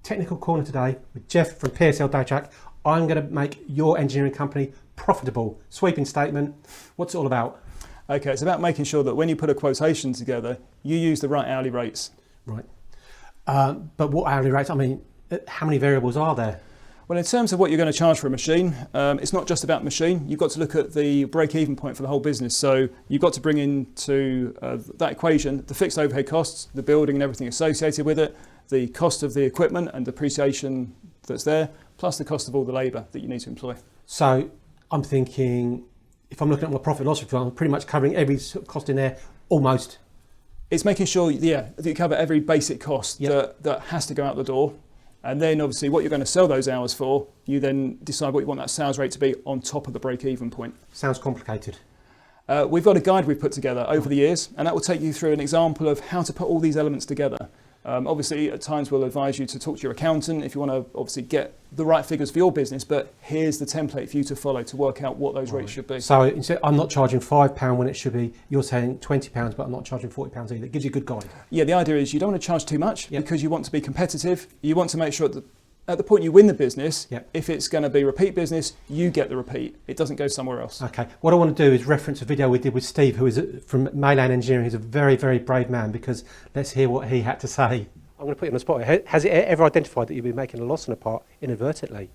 Technical Corner today with Jeff from PSL Datatrack. I'm going to make your engineering company profitable. Sweeping statement. What's it all about? Okay, it's about making sure that when you put a quotation together, you use the right hourly rates. Right. But what hourly rates? I mean, how many variables are there? Well, in terms of what you're going to charge for a machine, it's not just about machine. You've got to look at the break-even point for the whole business. So you've got to bring into that equation the fixed overhead costs, the building and everything associated with it, the cost of the equipment and depreciation that's there, plus the cost of all the labour that you need to employ. So I'm thinking, if I'm looking at my profit and loss report, I'm pretty much covering every cost in there, almost. It's making sure, that you cover every basic cost that has to go out the door. And then obviously what you're going to sell those hours for, you then decide what you want that sales rate to be on top of the break-even point. Sounds complicated. We've got a guide we've put together over the years, and that will take you through an example of how to put all these elements together. Obviously, at times we'll advise you to talk to your accountant if you want to obviously get the right figures for your business, but here's the template for you to follow to work out what those rates should be. So instead, I'm not charging £5 when it should be, you're saying £20, but I'm not charging £40 either. It gives you a good guide. Yeah, the idea is you don't want to charge too much because you want to be competitive. You want to make sure that at the point you win the business, if it's going to be repeat business, you get the repeat. It doesn't go somewhere else. Okay. What I want to do is reference a video we did with Steve, who is from Mainland Engineering. He's a very, very brave man, because let's hear what he had to say. I'm going to put you on the spot. Has it ever identified that you've been making a loss on a part inadvertently?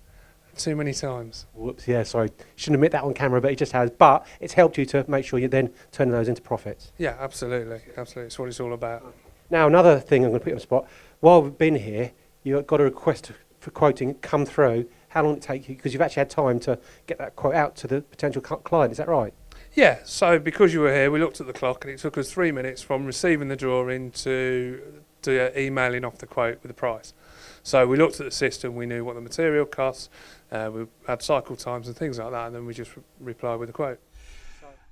Too many times. Whoops, yeah, sorry. Shouldn't admit that on camera, but it just has. But it's helped you to make sure you're then turning those into profits. Yeah, absolutely. Absolutely. It's what it's all about. Now, another thing I'm going to put you on the spot. While we've been here, you've got a request for quoting come through. How long did it take you? Because you've actually had time to get that quote out to the potential client. Is that right? Yeah, so because you were here, we looked at the clock and it took us 3 minutes from receiving the drawing to emailing off the quote with the price. So we looked at the system, we knew what the material costs, we had cycle times and things like that, and then we just replied with a quote.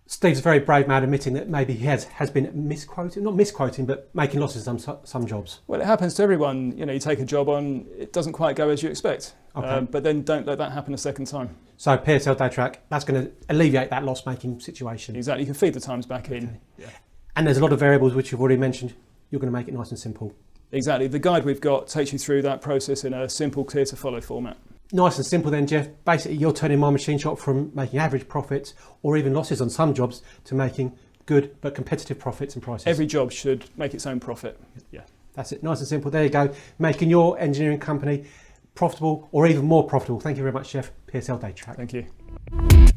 Steve's a very brave man, admitting that maybe he has been misquoting, not misquoting, but making losses on some jobs. Well, it happens to everyone. You take a job on, it doesn't quite go as you expect. Okay. But then don't let that happen a second time. So PSL Datatrack, that's going to alleviate that loss-making situation. Exactly, you can feed the times back in. Okay. Yeah. And there's a lot of variables which you've already mentioned. You're going to make it nice and simple. Exactly, the guide we've got takes you through that process in a simple, clear to follow format. Nice and simple then, Jeff. Basically, you're turning my machine shop from making average profits or even losses on some jobs to making good but competitive profits and prices. Every job should make its own profit. Yeah. That's it, nice and simple. There you go, making your engineering company profitable or even more profitable. Thank you very much, Jeff. PSL Datatrack. Thank you.